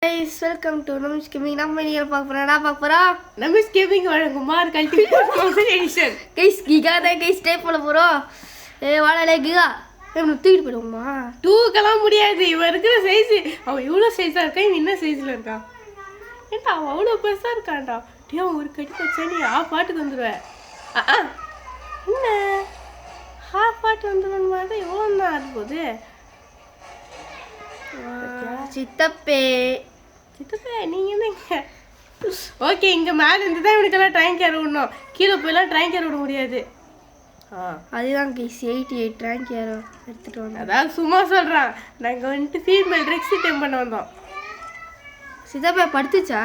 guys, welcome to Namis Gaming. நம்ம இன்னைக்கு பார்க்க போறோம் Namis Gaming வழங்கும் மார் கல்டிவேஷன் எடிஷன். guys கிகா தான் guys டைப் பண்ண போறோம். வாடா கிகா. நம்ம தூக்கிட்டு போடுவோமா? தூக்கலாம் முடியாது. இவன் இருக்கிற சைஸ் அவன் இவ்வளவு சைஸா இருக்கா, இவன் என்ன சைஸ்ல இருக்கான்? ஏன்டா அவன் அவ்வளவு பெருசா இருக்கான்டா. டேய் ஒரு கட்டி வச்சா நீ ஆஃப் பாட்டுக்கு வந்துருவ. என்ன ஹாஃப் பாட்டு வந்துருவன்னு மாதிரி எவ்வளவு தான் ஆடு போகுது. சித்தப்பே நீங்க என்னங்க? ஓகே, இங்க மேல இருந்து தான் இவனுக்கெல்லாம் ட்ரைன் கேர் விடணும். கீழே போயெல்லாம் ட்ரைன் கேர் விட முடியாது. அதுதான் கைஸ் 88 ரேங்க் யாரோ எடுத்துட்டு வந்தோம். அதான் சும்மா சொல்றான். நாங்க வந்துட்டு ஃபீமேல் ரெக்ஸி டைம் பண்ண வந்தோம். சித்தப்பே படுத்துச்சா?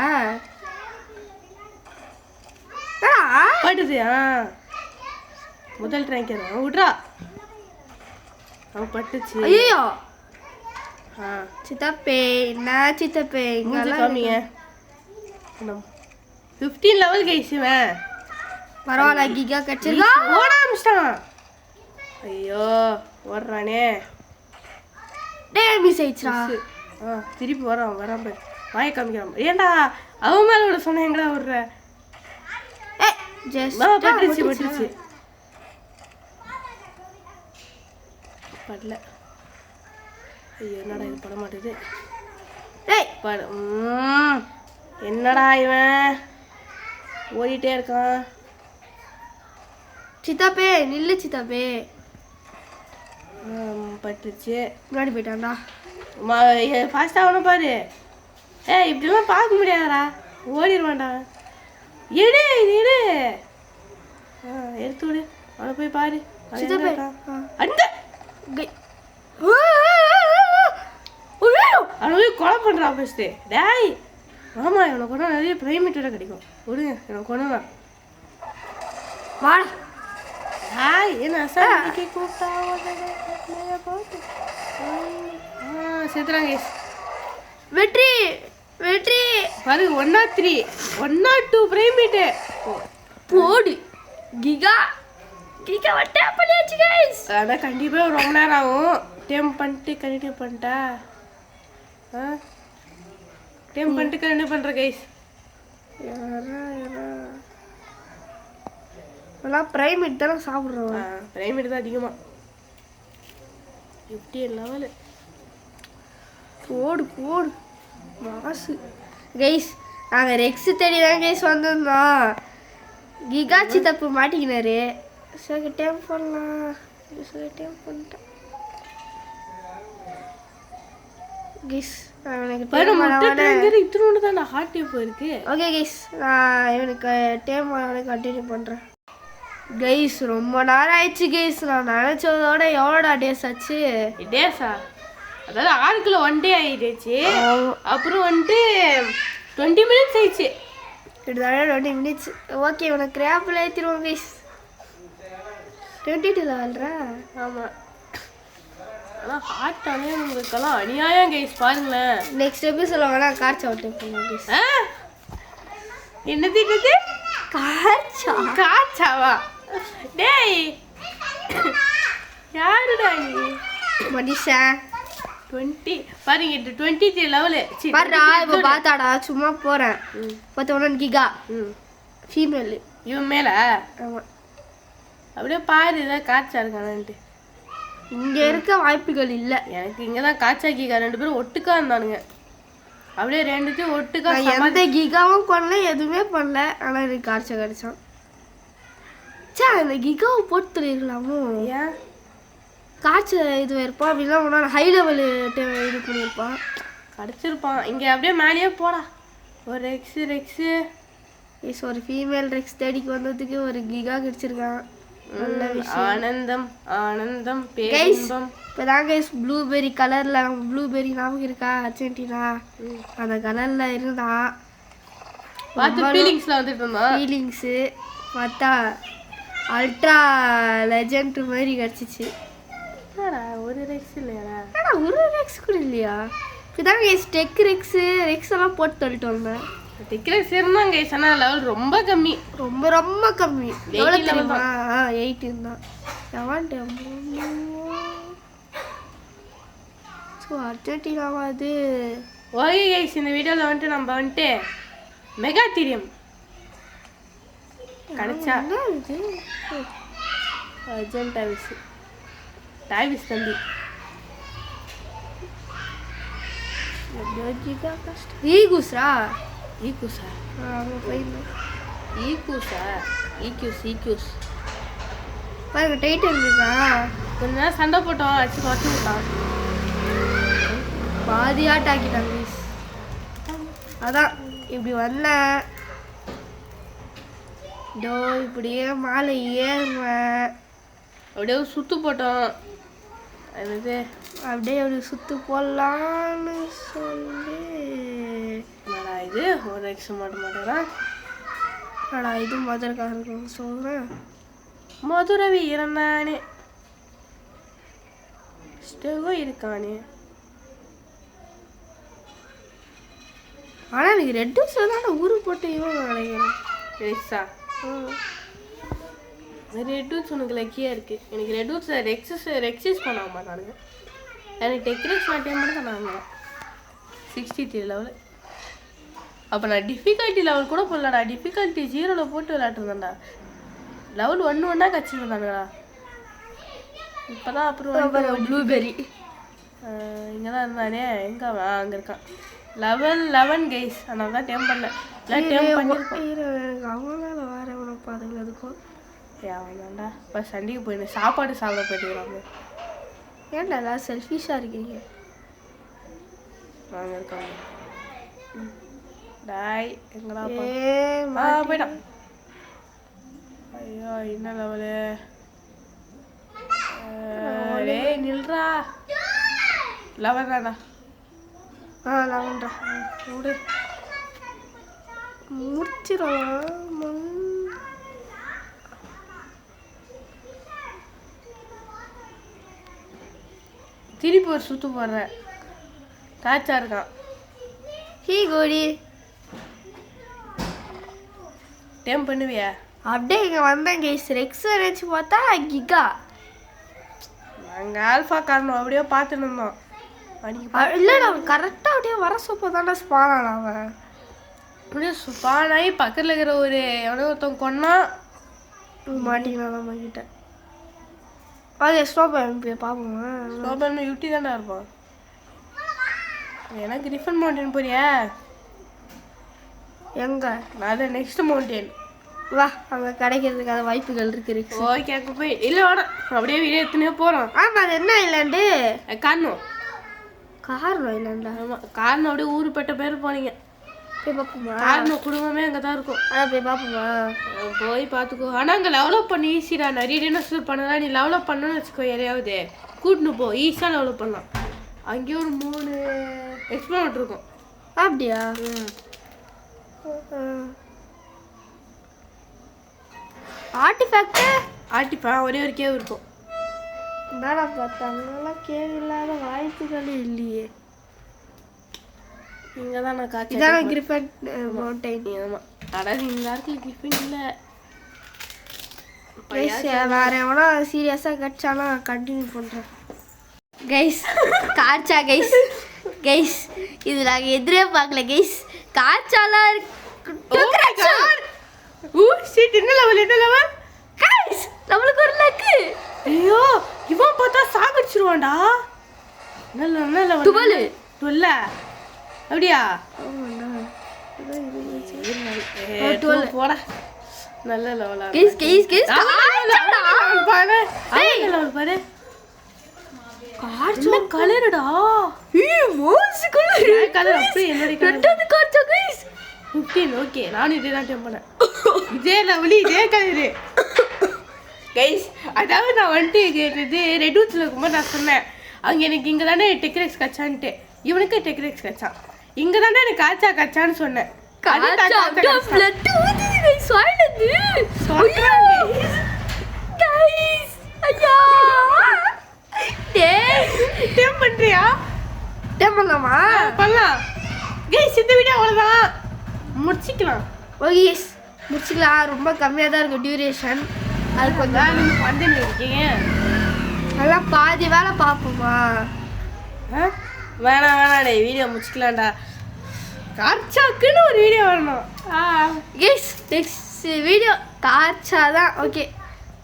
படுது. முதல் ட்ரைன் கேர் விட்றா. அவன் பட்டுச்சு. ஐயோ சித்தப்பே என்ன சித்தப்பே இங்க காமிங்க. 15 லெவல் கைஸ் இவன். பரவாயில்ல கிகா கச்சிருக்கா. ஓட ஆரம்பிச்சிட்டான். ஐயோ ஓடுறானே. டேய் மிஸ் ஆயிடுச்சா. திருப்பி வரான் பாரு. வாயை காமிக்கிறான். ஏன்டா அவன் மேல விட சொன்ன எங்கடா விடுற? ஜஸ்ட் பட்டுச்சு படல. ஐயோ என்னடா இது பட மாட்டேது. என்னடா இவன் ஓடிட்டே இருக்கான். சித்தாப்பே நில்லு சித்தாப்பே. பட்டுச்சு. முன்னாடி போயிட்டான்டா. ஃபாஸ்ட்டாக அவனை பாரு. இப்படிலாம் பார்க்க முடியாதடா, ஓடிடுவான்டா. எடு இது எடு. எடுத்து விடு. அவனை போய் பாரு. சித்தாப்பே அந்த அவனை கொலை பண்ணுறான் ஃபஸ்ட்டு. டேய் ஆமாம், இவனை கொண்டா நிறைய ப்ரைமேட் வேலை கிடைக்கும். விடுங்க இவனை கொண்டுதான். வாடா. ஹாய் என்ன அசால்ட்டுக்கு கூப்பிட்டா சேர்த்துறாங்க. வெற்றி வெற்றி பாரு. 103 102 ப்ரைமேட்டு போடு. கிகா கிகா டேப் பண்ணியாச்சு गाइस. ஆனால் கண்டிப்பாக ரொம்ப நேரம் ஆகும். டேம் பண்ணிட்டு கண்டினியூ பண்ணிட்டா. டேம் பண்ணிட்டு கண்டினியூ பண்ணுற கைஸ். எல்லாம் பிரைமேட் தானே சாப்பிட்றோம். பிரைமேட் தான் அதிகமாக. 50 லெவலு போடு போடு மாசு. கைஸ் நாங்கள் ரெக்ஸு தேடி தான் கைஸ் வந்திருந்தோம். கிகா சித்தப்பு மாட்டிக்கினாரு. சரி டைம் பண்ணலாம். சரி டைம் பண்ணிட்டேன் கைஸ். இத்தனோண்டு தான் ஹார்ட் டியூப் இருக்கு. ஓகே கைஸ், நான் இவனுக்கு டைம் கண்டினியூ பண்ணுறேன். கைஸ் ரொம்ப நேரம் ஆயிடுச்சு கைஸ். நான் நினச்சதோட எவ்வளோடா டேஸ் ஆச்சு? டேஸா? அதாவது 6 கிலோ 1 டே ஆகிடுச்சு. அப்புறம் வந்துட்டு 20 மினிட்ஸ் ஆயிடுச்சு. கிட்டத்தட்ட 20 மினிட்ஸ். ஓகே உனக்கு கிராப்பில் ஏற்றிடுவோம் கைஸ். 22 லெவல்ரா? ஆமாம். ஆனால் ஹார்ட் ஆனே உங்களுக்கெல்லாம் அநியாயம் கைஸ். பாருங்களேன். நெக்ஸ்ட் எபிசோட வேணால் கார் சாப்பிட்டு போகலாம் கைஸ். என்ன திட்டது? காச்சாவா? டேய் யாருடா நீ? மனிஷா 20 பாருங்க. 23 லெவலு. பாருடா இப்போ பார்த்தாடா. சும்மா போகிறேன். 11 கிகா ஃபீமேல். இவன் மேலே? ஆமாம். அப்படியே பாரு ஏதாவது காய்ச்சா இருக்கானான்ட்டு. இங்கே இருக்க வாய்ப்புகள் இல்லை. எனக்கு இங்கே தான் காய்ச்சா கிகா 2 பேரும் ஒட்டுக்கா இருந்தானுங்க. அப்படியே 2த்தையும் ஒட்டுக்கா. எந்த கிகாவும் பண்ணல, எதுவுமே பண்ணல. ஆனால் எனக்கு காய்ச்சா கிடைச்சான். சே அந்த கிகாவை போட்டு சொல்லிடலாமோ? ஏன் காய்ச்சல் இது இருப்பான் அப்படின்னா உன்னால் ஹை லெவலு இது பண்ணியிருப்பான். கிடச்சிருப்பான். இங்கே அப்படியே மேலேயே போடா. ஒரு ரெக்ஸு எஸ் ஒரு ஃபீமேல் ரெக்ஸ் தேடிக்கு வந்ததுக்கு ஒரு கிகா கிடைச்சிருக்கான். நல்ல விஷயம். ஆனந்தம் ஆனந்தம் பேரின்பம். இப்போதான் கைஸ் ப்ளூபெர்ரி கலரில், ப்ளூபெர்ரி ஞாபகம் இருக்கா? அர்ஜென்டினா அந்த கலரில் இருந்தான். பார்த்து ஃபீலிங்ஸில் வந்துட்டு இருந்தோம். ஃபீலிங்ஸு பார்த்தா அல்ட்ரா லெஜண்ட் மாதிரி கிடச்சிச்சு. ஒரு ரெக்ஸ் இல்லையாடா? ஆனால் ஒரு ரெக்ஸ் கூட இல்லையா? இப்போதான் கைஸ் டெக் ரெக்ஸு எல்லாம் போட்டு தள்ளிட்டு வந்தேன். டிக்ரெக்ஸ் இருந்தாங்க கைஸ். ஆனால் லெவல் ரொம்ப கம்மி. ரொம்ப ரொம்ப கம்மி. எவ்வளோ தெரியுமா? 8 இருந்தான். எவன் ஸோ அர்ஜென்டினாவாது ஓகே கைஸ், இந்த வீடியோவில் வந்துட்டு நம்ம வந்துட்டு மெகா தீரியம் கிடைச்சா என்ன இது அர்ஜென்ட் டாவிஸ் தம்பி ஈகுஸ்ரா ஈக்கூஸா ஈக்யூஸ் பாருங்க டைட்டன் இருக்கா. கொஞ்ச நேரம் சண்டை போட்டோம், அடிச்சு குறைச்சி விட்டான். பாதியாட்ட ஆக்கிட்டாங்க guys. அதான் இப்படி வந்தேன், இதோ இப்படியே மாலை ஏறுவேன், அப்படியே சுத்து போட்டோம். அது அப்படியே அப்படி சுத்து போடலான்னு சொல்லி என்னடா இது ஒரு எக்ஸ் மாட்ட மாட்டேங்கிறான். அடா இது மதுரக்காரங்க சொல்கிறேன். மதுரை வீரனானே ஸ்டேகோ இருக்கானே. ஆனால் எனக்கு ரெட் ஹவுஸில் தான் ஊரு போட்டு இவன் நினைக்கிறேன். ரெக்ஸா ரெட் ஹவுஸ் உனக்கு லக்கியாக இருக்குது. எனக்கு ரெட் ஹவுஸில் ரெக்ஸஸ் பண்ண மாட்டானுங்க. எனக்கு டெக்ரேஸ் மாட்டேன் மட்டும் தான் நாங்கள் 63 லெவலு. அப்போ நான் டிஃபிகல்ட்டி லெவல் கூட போடலடா, டிஃபிகல்ட்டி 0ல் போட்டு விளையாட்டுருந்தேன்டா. லெவல் 1 ஒன்றா கச்சிருந்தானுங்களா. இப்போ தான் அப்புறம் ப்ளூபெரி இங்கே தான் இருந்தானே. எங்கே அவன் அங்கே இருக்கான். Level 11 guys. அதனால தான் டேம் பண்ணல. டேம் பண்ணியிருக்கேன். அவனால வேற எவனை பாருங்க அதுக்கும். அவன் தான்டா இப்போ சண்டைக்கு போயிடு சாப்பாடு சாப்பிட போயிட்டுக்கிறாங்க. ஏன்டா எல்லாம் செல்ஃபிஷாக இருக்கீங்க. நாங்கள் இருக்காங்க. டாய் எங்கடா ஏ போயிட்டான். ஐயோ என்ன லெவலு. டேய் நில்றா. லெவல் தான்டா. லவன்டா விடு முடிச்சிடலாம். திருப்பி ஒரு சுத்து போடுறேன். காய்ச்சா இருக்கான். ஹீ கோடி டேம் பண்ணுவியா? அப்படியே இங்கே வந்தேன் கைஸ். ரெக்ஸ் நினச்சி பார்த்தா கிகா. நாங்கள் ஆல்ஃபா காரணம் அப்படியே பார்த்துன்னு இருந்தோம். இல்லைடா அவன் கரெக்டாக அப்படியே வர சூப்பர் தானே ஸ்பானான அவன். அப்படியே சுப்பானாகி பக்கத்தில் இருக்கிற ஒரு எவனோ ஒருத்தவங்க கொன்னா மாட்டிக்கலாம் நம்ம கிட்ட. அது ஸ்னோபேன் பார்ப்போமா? ஸ்னோபேன் யூட்டி தானே இருப்பான். எனக்கு கிரிஃபன் மவுண்டன் போறியா? எங்க? நான் அதை நெக்ஸ்ட் மவுண்டன். வா அங்கே கிடைக்கிறதுக்கான வாய்ப்புகள் இருக்கு. ஓகே அங்கே போய் இல்லை வேணாம் அப்படியே வீடியோ எடுத்துனே போகிறோம். ஆமாம் அது என்ன இல்லைண்டு காரணம் இல்லைண்டா. ஆமாம் காரணம் அப்படியே ஊருப்பட்ட பேர் போனீங்க. போய் பார்ப்போமா? காரணம் குடும்பமே அங்கே தான் இருக்கும். அதான் போய் பார்ப்போமா? போய் பார்த்துக்கோ. ஆனால் அங்கே டெவலப் பண்ணி ஈஸிடா. நிறைய டினோசர் பண்ணலாம். நீ டெவலப் பண்ணணும்னு வச்சுக்கோ. யாரையாவது கூட்டின்னு போ, ஈஸியாக டெவலப் பண்ணலாம். அங்கேயே ஒரு 3 எக்ஸ்பிளோர் இருக்கும். அப்படியா? ஆர்டிஃபா ஒரே ஒரு கேவ் இருக்கும். என்னடா பார்த்தாங்கலாம் கேவ் இல்லாத வாய்ப்புகளே இல்லையே. இங்கே தான் நான் காய்ச்சி இதான் கிரிஃபன் மவுண்டைன். ஆமாம் அதாவது இந்த இடத்துல கிரிஃபன் இல்லை. வேற எவனா சீரியஸாக கட்சானா கண்டினியூ பண்ணுறேன் கைஸ். காய்ச்சா கைஸ் இது நாங்கள் எதிரே பார்க்கல கைஸ். காய்ச்சாலாம் இருக்கு. என்ன லெவல் கைஸ் நம்மளுக்கு ஒரு லக்கு. ஐயோ இவன் பார்த்தா சாகடிச்சிருவான்டா. நல்ல லெவல் 12 அப்படியா? போட நல்ல லெவலா பாரு. கலருடா கலர் அப்படியே என்னுடைய 15. ஓகே நானும் இதே தான் டேம் பண்ணேன். இதே லெவலு இதே கலரு கைஸ். அதாவது நான் வந்துட்டு இது ரெட் ஹவுஸில் இருக்கும்போது நான் சொன்னேன் அவங்க எனக்கு இங்கே தானே டெக்ரெக்ஸ் கச்சான்ட்டு. இவனுக்கு டெக்ரெக்ஸ் கச்சான். இங்கே தானே எனக்கு கச்சான்னு சொன்னேன். டேம் பண்றியா? டேம் பண்ணலாமா? பண்ணலாம் கைஸ். இந்த வீடியோ அவ்வளோதான், முடிச்சிக்கலாம். ஓகே முடிச்சிக்கலாம். ரொம்ப கம்மியாக தான் இருக்கும் டியூரேஷன். அது கொஞ்சம் வந்துன்னு இருக்கீங்க. நல்லா பாதி வேலை பார்ப்போமா? வேணாம் டே வீடியோ முடிச்சுக்கலாம்டா. கார்ச்சாக்குன்னு ஒரு வீடியோ வரணும். கைஸ் நெக்ஸ்ட் வீடியோ கார்ச்சா தான். ஓகே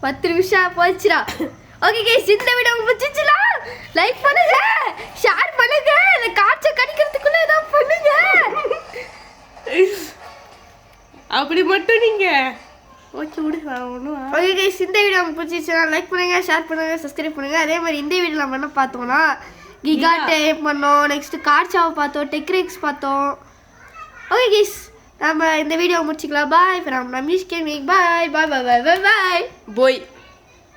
10 நிமிஷம் போச்சுடா. ஓகே கைஸ் இந்த வீடியோ உங்களுக்கு பிடிச்சிச்சுனா லைக் பண்ணுங்க, ஷேர் பண்ணுங்க, இந்த கார்ச்சா கடிக்கிறதுக்குள்ள ஏதாவது பண்ணுங்க. அப்படி மட்டும் நீங்க ஓகே விடு ஒன்றும். ஓகே கைஸ் இந்த வீடியோ உங்களுக்கு பிடிச்சிச்சுனா லைக் பண்ணுங்க, ஷேர் பண்ணுங்க, சப்ஸ்கிரைப் பண்ணுங்க. அதே மாதிரி இந்த வீடியோ நம்ம என்ன பார்த்தோம்னா கிகா டேப் பண்ணோம், நெக்ஸ்ட் கார்ச்சாவை பார்த்தோம், டெக்ரிக்ஸ் பார்த்தோம். ஓகே கைஸ் நம்ம இந்த வீடியோ முடிச்சுக்கலாம். Bye from Ramesh gaming. Bye bye bye bye bye போய்